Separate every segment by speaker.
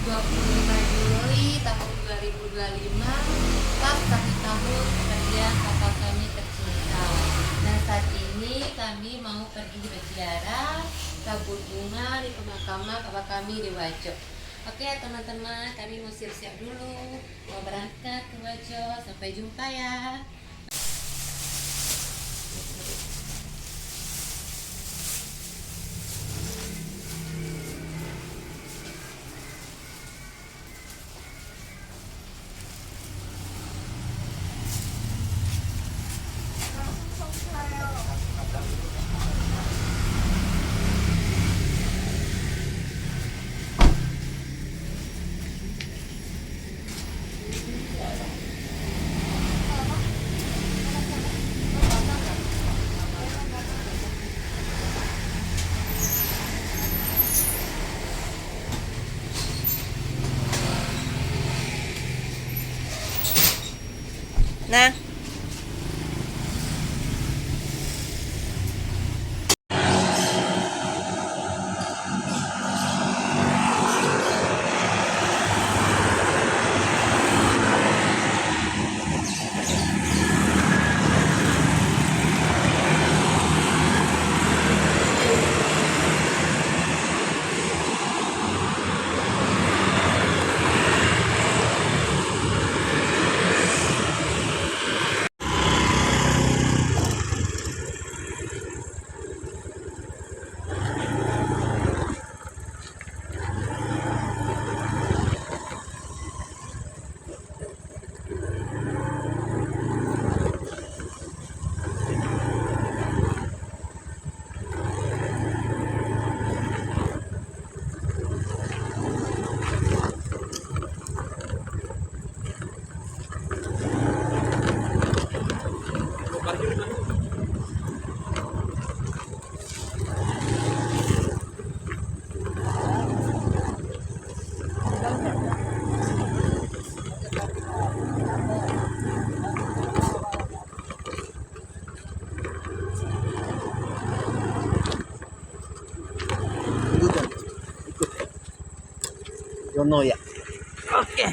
Speaker 1: 25 Juli tahun 2025, pas 1 tahun kepergian kakak kami tercinta. Dan saat ini kami mau pergi berziarah kabul bunga di pemakaman kakak kami di Wajo. Oke teman-teman, kami mau siap-siap dulu, mau berangkat ke Wajo. Sampai jumpa ya.
Speaker 2: Nah,
Speaker 3: Yono ya.
Speaker 2: oke.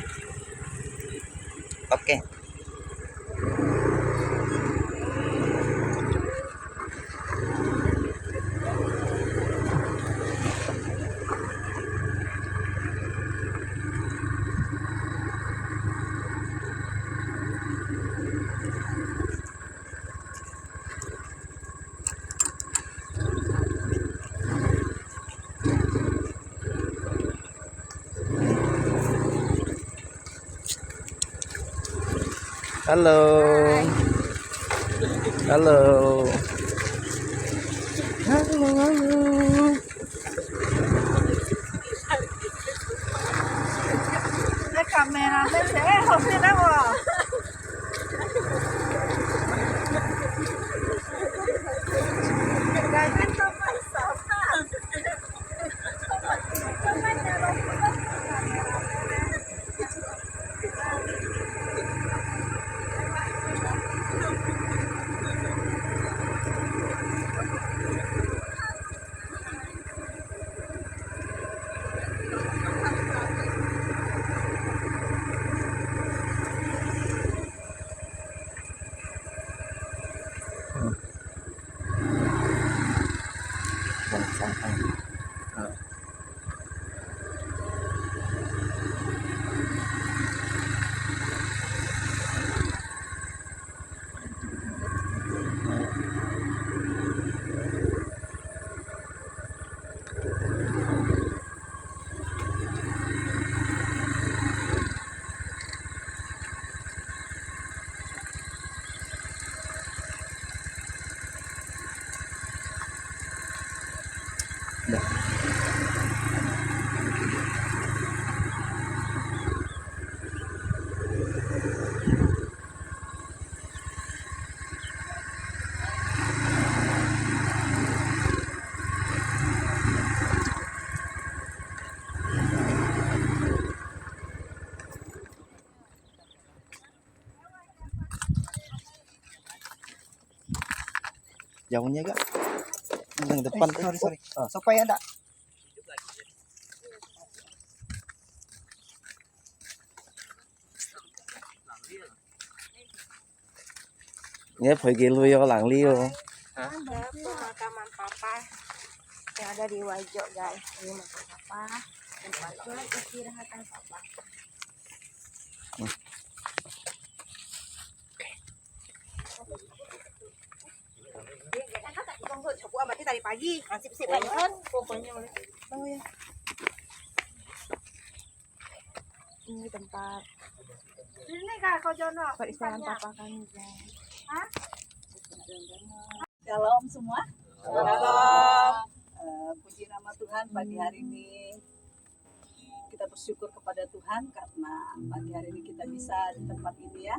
Speaker 2: Oke.
Speaker 3: Halo. Halo. Halo, halo.
Speaker 2: Kameranya saya hobinya kok.
Speaker 3: Jauhnya gak? Yang depan.
Speaker 2: Sorry.
Speaker 3: Oh.
Speaker 2: Supaya ada
Speaker 3: Nghe pergi lu yo lang liu.
Speaker 2: Ada pemakaman papa yang ada di Wajo, guys. Ini makam papa. Tempat istirahatan papa. Tadi pagi, sip-sip aja kan. Pokoknya ya. Ini tempat ini kak kau jono peristirahat papa kami, guys. Hah?
Speaker 4: Shalom semua. Shalom. Puji nama Tuhan pagi hari ini. Kita bersyukur kepada Tuhan karena pagi hari ini kita bisa di tempat ini ya.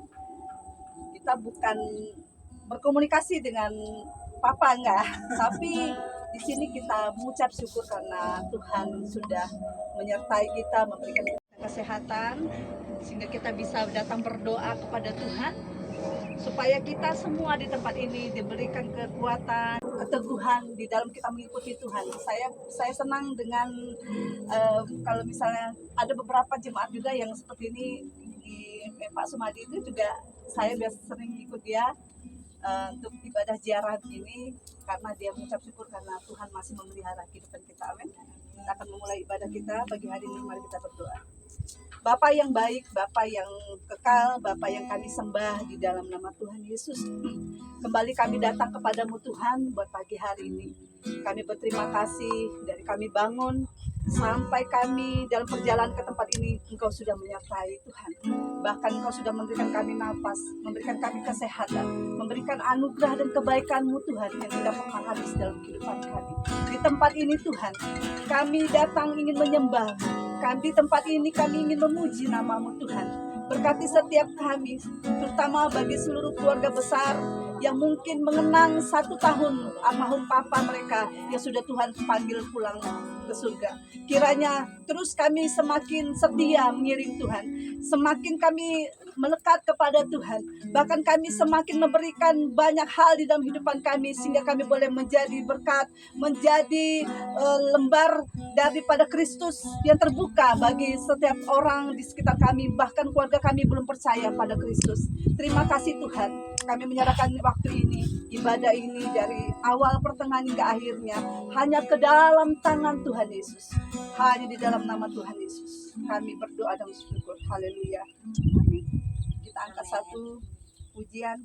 Speaker 4: Kita bukan berkomunikasi dengan Papa enggak, tapi di sini kita mengucap syukur karena Tuhan sudah menyertai kita, memberikan kita kesehatan sehingga kita bisa datang berdoa kepada Tuhan supaya kita semua di tempat ini diberikan kekuatan, keteguhan di dalam kita mengikuti Tuhan. Saya senang dengan kalau misalnya ada beberapa jemaat juga yang seperti ini di Pak Sumadi itu juga saya biasa sering ikut dia untuk ibadah ziarah ini karena dia mengucap syukur karena Tuhan masih memelihara kehidupan kita. Amin. Kita akan memulai ibadah kita pagi hari ini. Mari kita berdoa. Bapa yang baik, Bapa yang kekal, Bapa yang kami sembah di dalam nama Tuhan Yesus. Kembali kami datang kepadamu Tuhan buat pagi hari ini. Kami berterima kasih dari kami bangun sampai kami dalam perjalanan ke tempat ini, Engkau sudah menyertai Tuhan. Bahkan Engkau sudah memberikan kami nafas, memberikan kami kesehatan, memberikan anugerah dan kebaikan-Mu Tuhan yang tidak pernah habis dalam kehidupan kami. Di tempat ini Tuhan, kami datang ingin menyembah. Di tempat ini kami ingin memuji nama-Mu Tuhan. Berkati setiap kami, terutama bagi seluruh keluarga besar yang mungkin mengenang 1 tahun almarhum papa mereka yang sudah Tuhan panggil pulang ke surga. Kiranya terus kami semakin setia mengiring Tuhan, semakin kami melekat kepada Tuhan, bahkan kami semakin memberikan banyak hal di dalam kehidupan kami sehingga kami boleh menjadi berkat, menjadi lembar daripada Kristus yang terbuka bagi setiap orang di sekitar kami, bahkan keluarga kami belum percaya pada Kristus. Terima kasih Tuhan, kami menyerahkan waktu ini, ibadah ini dari awal pertengahan hingga akhirnya hanya ke dalam tangan Tuhan Yesus. Hanya di dalam nama Tuhan Yesus kami berdoa dan bersyukur. Haleluya. Amin. Kita angkat satu pujian.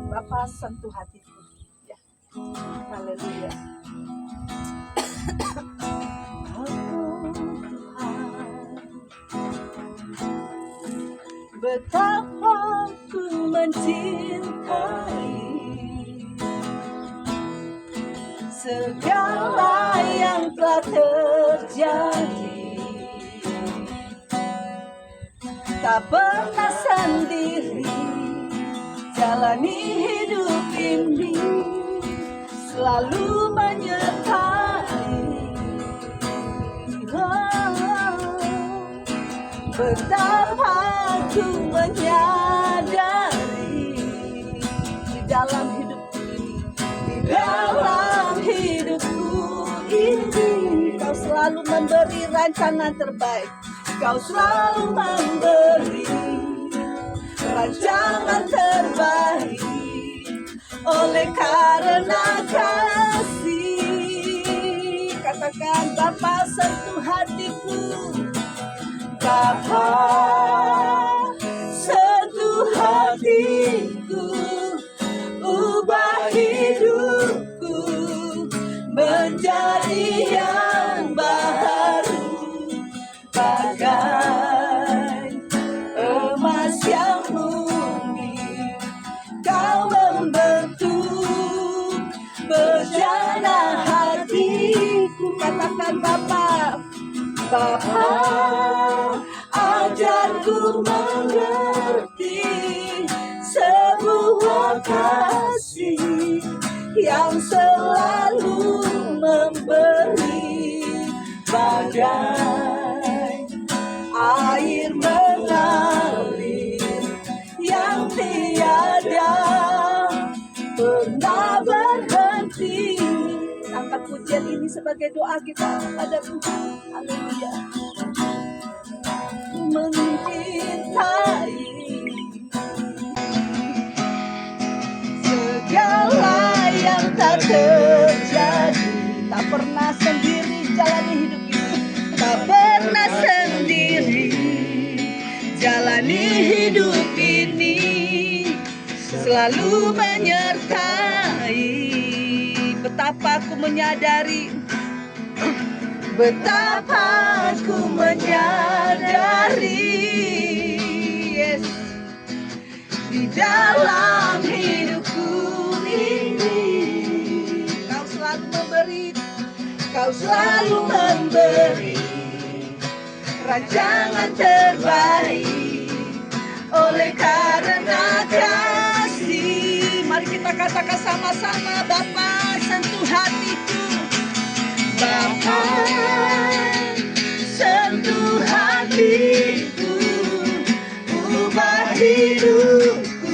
Speaker 4: Bapa sentuh hatiku. Ya. Haleluya. Betapa ku mencintai segala yang telah terjadi, tak pernah sendiri jalani hidup ini, selalu menyertai. Betapa ku menyadari di dalam hidup ini, di dalam hidupku ini, Kau selalu memberi rancangan terbaik. Kau selalu memberi rancangan terbaik. Oleh karena kasih, katakan Bapa sentuh hatiku. Bapa sentuh hatiku, ubah hidupku menjadi yang baru, bagai emas yang murni. Kau membentuk bejana hatiku. Katakan Bapa, Bapa, ajarku mengerti sebuah kasih yang selalu memberi, bagai air mengalir yang tiada pernah berhenti. Angkat pujian ini sebagai doa kita pada Tuhan. Haleluya. Mencintai terjadi. Tak pernah sendiri jalani hidup ini. Tak pernah sendiri jalani hidup ini. Selalu menyertai. Betapa aku menyadari, betapa aku menyadari, yes, di dalam hidupku ini Kau selalu memberi, Kau selalu memberi rancangan terbaik. Oleh karena kasih, mari kita katakan sama-sama, Bapa sentuh hatiku, Bapa sentuh hatiku, ubah hidupku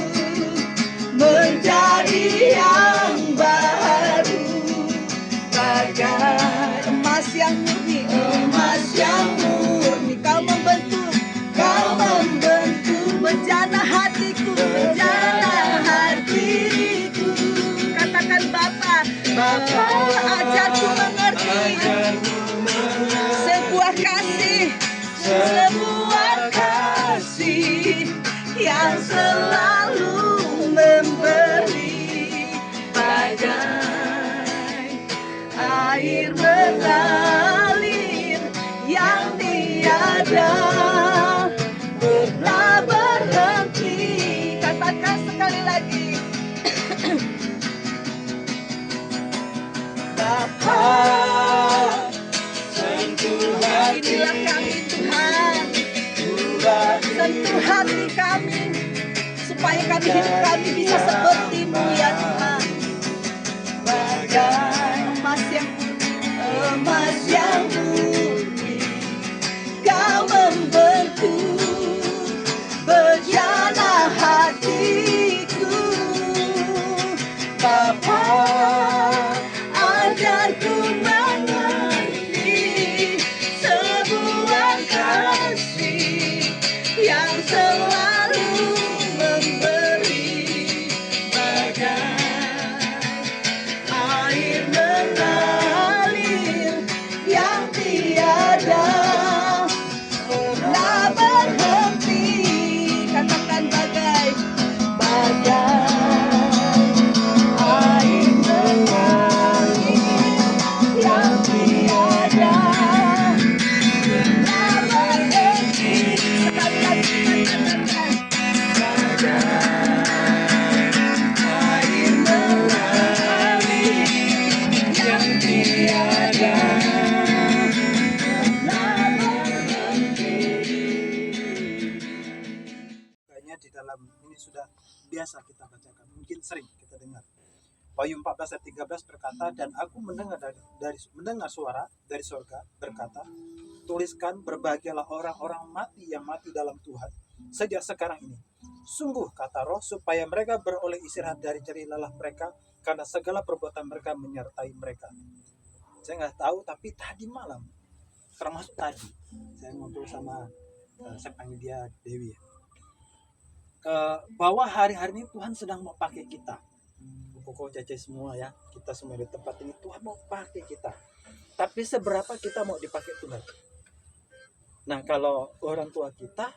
Speaker 4: menjadi yang baru, bagai emas yang murni, emas yang murni. Kau membentuk menjana hatiku, menjana hatiku. Katakan Bapa, Bapa ajarku mengerti sebuah kasih yang selalu memberi, bagai air mengalir yang tiada pernah berhenti. Katakan sekali lagi, Bapa sentuh inilah kami Tuhan, sentuh hati kami supaya kami hidup kami bisa seperti-Mu ya Tuhan. Bagai emas yang murni, Kau membentuk bejana hatiku. Bapa ajarku mengerti sebuah kasih yang selalu memberi, bagai air mengalir yang tiada pernah berhenti. Katakan bagai air mengalir yang tiada pernah berhenti. Sekali lagi katakan, bagai air mengalir yang tiada pernah berhenti.
Speaker 5: Kayaknya di dalam ini sudah biasa kita bacakan, mungkin sering kita dengar. Wahyu 14 ayat 13 berkata, dan aku mendengar mendengar suara dari surga berkata, tuliskan, berbahagialah orang-orang mati yang mati dalam Tuhan sejak sekarang ini. Sungguh kata Roh, supaya mereka beroleh istirahat dari jerih lelah mereka, karena segala perbuatan mereka menyertai mereka. Saya nggak tahu, tapi tadi malam, termasuk tadi, saya ngobrol sama saya panggil dia Dewi ya. Bahwa hari-hari ini Tuhan sedang mau pakai kita. Pokok Cece semua ya, kita semua di tempat ini Tuhan mau pakai kita. Tapi seberapa kita mau dipakai Tuhan? Nah, kalau orang tua kita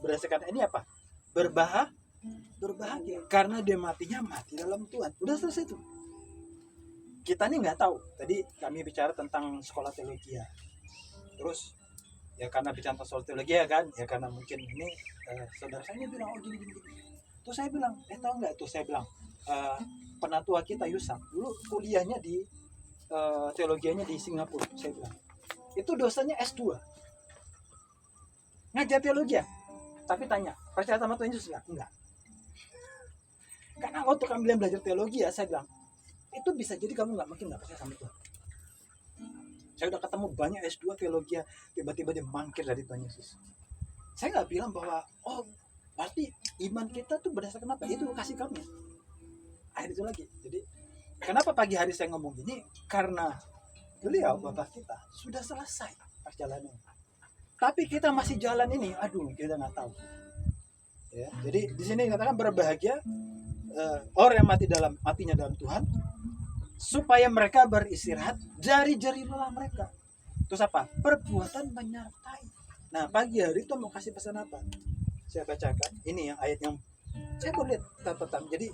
Speaker 5: berdasarkan ini apa? Berbahagia karena dia matinya mati dalam Tuhan. Udah selesai itu. Kita ini nggak tahu. Tadi kami bicara tentang sekolah teologi ya. Terus ya karena bicara tentang sekolah teologi ya kan, ya karena mungkin ini saudara saya bilang oh gini. Terus saya bilang, tahu nggak tuh saya bilang penatua kita Yusak dulu kuliahnya di teologianya di Singapura. Saya bilang itu dosanya S2 ngajar teologi ya, tapi tanya percaya sama Tuhan Yesus enggak? Karena waktu kalian belajar teologi ya, saya bilang itu bisa jadi kamu mungkin nggak percaya sama Tuhan. Saya udah ketemu banyak S2 teologi ya, tiba-tiba dia mangkir dari Tuhan Yesus. Saya nggak bilang bahwa berarti iman kita tuh berdasarkan apa? Itu kasih kamu. Akhir itu lagi. Jadi kenapa pagi hari saya ngomong gini? Karena beliau Bapak kita sudah selesai perjalanan. Tapi kita masih jalan ini, kita nggak tahu. Ya, jadi di sini katakan berbahagia orang yang matinya dalam Tuhan supaya mereka beristirahat dari jeri lelah mereka. Terus apa? Perbuatan menyertai. Nah, pagi hari itu mau kasih pesan apa? Saya bacakan. Ini yang ayat yang saya boleh lihat catatan. Jadi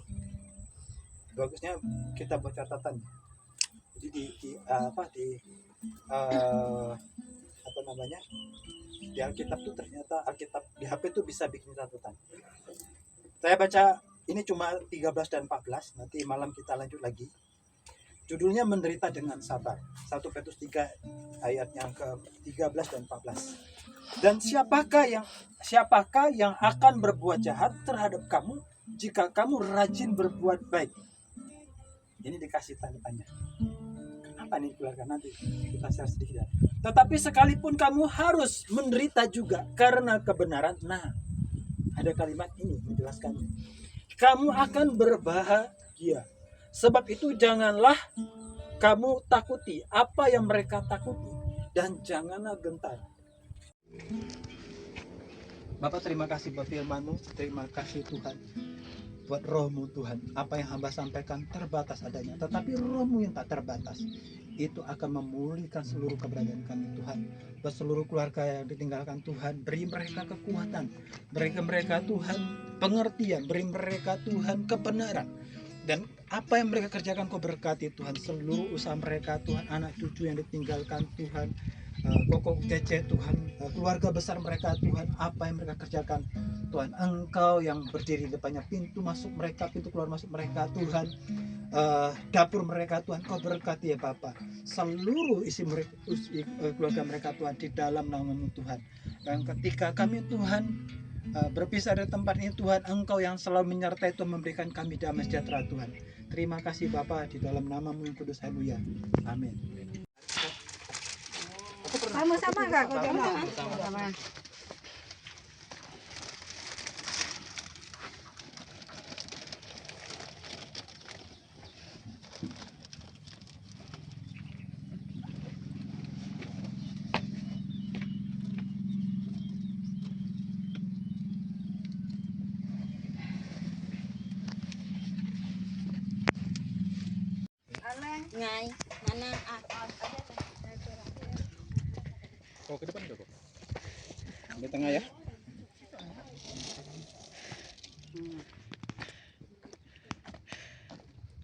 Speaker 5: bagusnya kita buat catatan. Jadi apa namanya? Di Alkitab tuh ternyata Alkitab di HP tuh bisa bikin catatan. Saya baca ini cuma 13 dan 14. Nanti malam kita lanjut lagi. Judulnya menderita dengan sabar. 1 Petrus 3 ayat yang ke-13 dan 14. Dan siapakah yang akan berbuat jahat terhadap kamu jika kamu rajin berbuat baik? Ini dikasih tanda tanya. Kenapa nih keluarga, nanti kita share sedikit ya. Tetapi sekalipun kamu harus menderita juga karena kebenaran. Nah, ada kalimat ini menjelaskannya. Kamu akan berbahagia. Sebab itu janganlah kamu takuti apa yang mereka takuti, dan janganlah gentar. Bapak, terima kasih buat firman-Mu, terima kasih Tuhan buat roh-Mu Tuhan. Apa yang hamba sampaikan terbatas adanya, tetapi roh-Mu yang tak terbatas itu akan memulihkan seluruh keberadaan kami Tuhan. Buat seluruh keluarga yang ditinggalkan Tuhan, beri mereka kekuatan, beri mereka Tuhan pengertian, beri mereka Tuhan kebenaran. Dan apa yang mereka kerjakan Kau berkati Tuhan, seluruh usaha mereka Tuhan, anak cucu yang ditinggalkan Tuhan, Koko Cece Tuhan, keluarga besar mereka Tuhan, apa yang mereka kerjakan Tuhan, Engkau yang berdiri di depannya, pintu masuk mereka, pintu keluar masuk mereka Tuhan, dapur mereka Tuhan, Kau berkati ya Bapa, seluruh isi mereka, keluarga mereka Tuhan, di dalam nama-Mu Tuhan. Dan ketika kami Tuhan berpisah dari tempat ini Tuhan, Engkau yang selalu menyertai Tuhan, memberikan kami damai sejahtera Tuhan. Terima kasih Bapa, di dalam nama-Mu yang kudus, haleluya, amin.
Speaker 2: Sama-sama Kak, sama-sama. Ngai, mana
Speaker 5: Kau ke depan kok. Di tengah ya.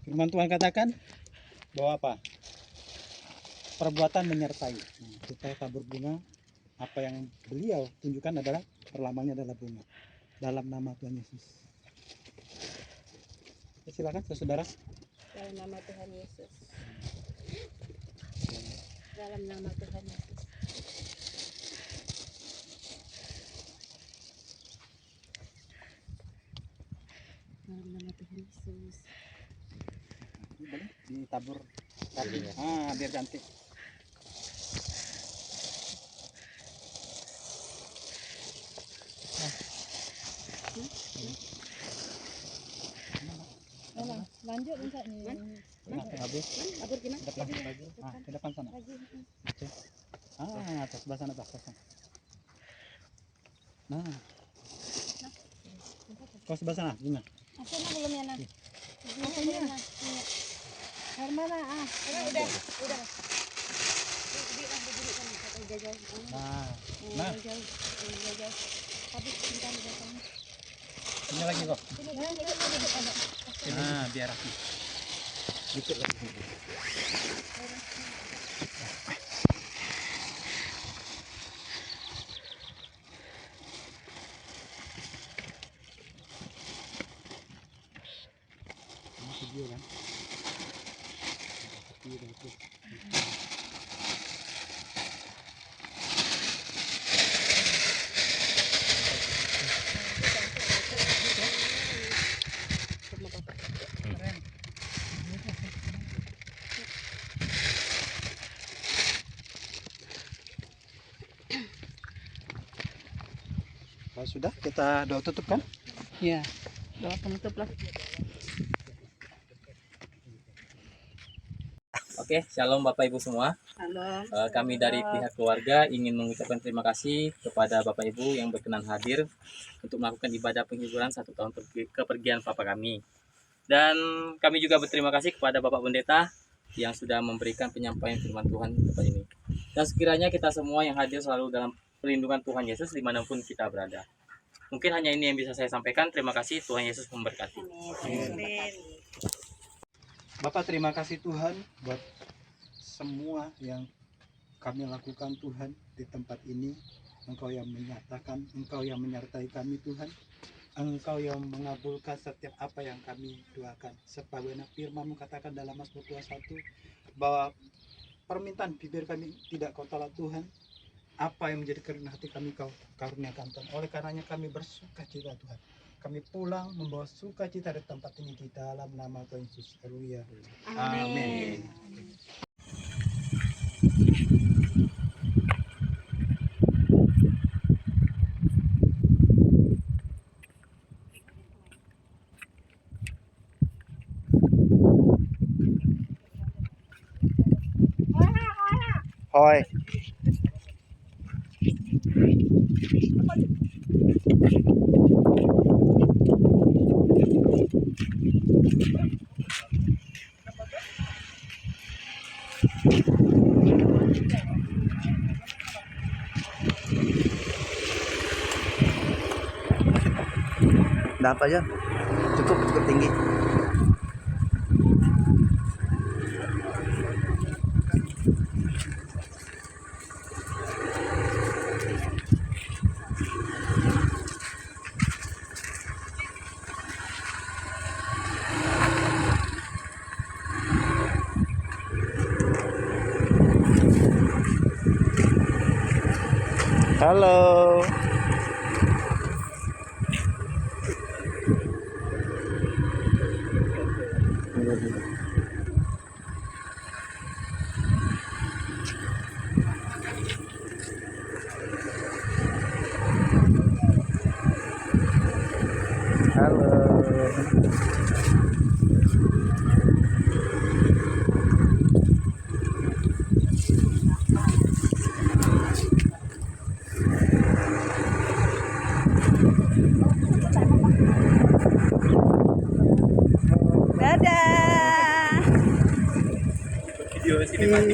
Speaker 5: Firman Tuhan katakan bahwa apa? Perbuatan menyertai. Supaya tabur bunga, apa yang beliau tunjukkan adalah perlambangnya adalah bunga. Dalam nama Tuhan Yesus. Silakan saudara.
Speaker 2: dalam nama Tuhan Yesus. Dalam nama Tuhan Yesus. Dalam nama Tuhan Yesus.
Speaker 5: Boleh ditabur kaki. Biar cantik.
Speaker 2: Lanjut minta nih.
Speaker 5: Habis.
Speaker 2: Tabur gimana?
Speaker 5: Depan lagi. Ke depan sana. Oke. Atas sebelah sana, Pak. Nah. Kau sebelah sana, gimana?
Speaker 2: Asalnya belum ya Nas? Asalnya. Air mana? Udah.
Speaker 5: Nah.
Speaker 2: Habis cinta belakang.
Speaker 5: Ini lagi kok. Biar rapi. Dikit lagi. Video kan? Video itu. Kalau sudah kita doa tutup kan?
Speaker 4: Ya, doa penutup lah.
Speaker 6: Oke, shalom Bapak Ibu semua.
Speaker 4: Halo.
Speaker 6: Kami dari pihak keluarga ingin mengucapkan terima kasih kepada Bapak Ibu yang berkenan hadir untuk melakukan ibadah penghiburan 1 tahun kepergian Papa kami. Dan kami juga berterima kasih kepada Bapak Pendeta yang sudah memberikan penyampaian firman Tuhan di tempat ini. Dan sekiranya kita semua yang hadir selalu dalam perlindungan Tuhan Yesus dimanapun kita berada. Mungkin hanya ini yang bisa saya sampaikan. Terima kasih, Tuhan Yesus memberkati.
Speaker 5: Bapak, terima kasih Tuhan buat semua yang kami lakukan Tuhan di tempat ini. Engkau yang menyatakan, Engkau yang menyertai kami Tuhan. Engkau yang mengabulkan setiap apa yang kami doakan. Sebagaimana firman-Mu katakan dalam Mazmur 21 bahwa permintaan bibir kami tidak Kau tolak Tuhan. Apa yang menjadi kerendah hati kami Kau karuniakan Tuhan. Oleh karenanya kami bersuka cita Tuhan. Kami pulang membawa sukacita di tempat ini di dalam nama Tuhan Yesus. Haleluya. Amin.
Speaker 3: Hoi. Udah apa aja? Cukup tinggi. Halo.
Speaker 2: Dadah.
Speaker 6: Video sini mati.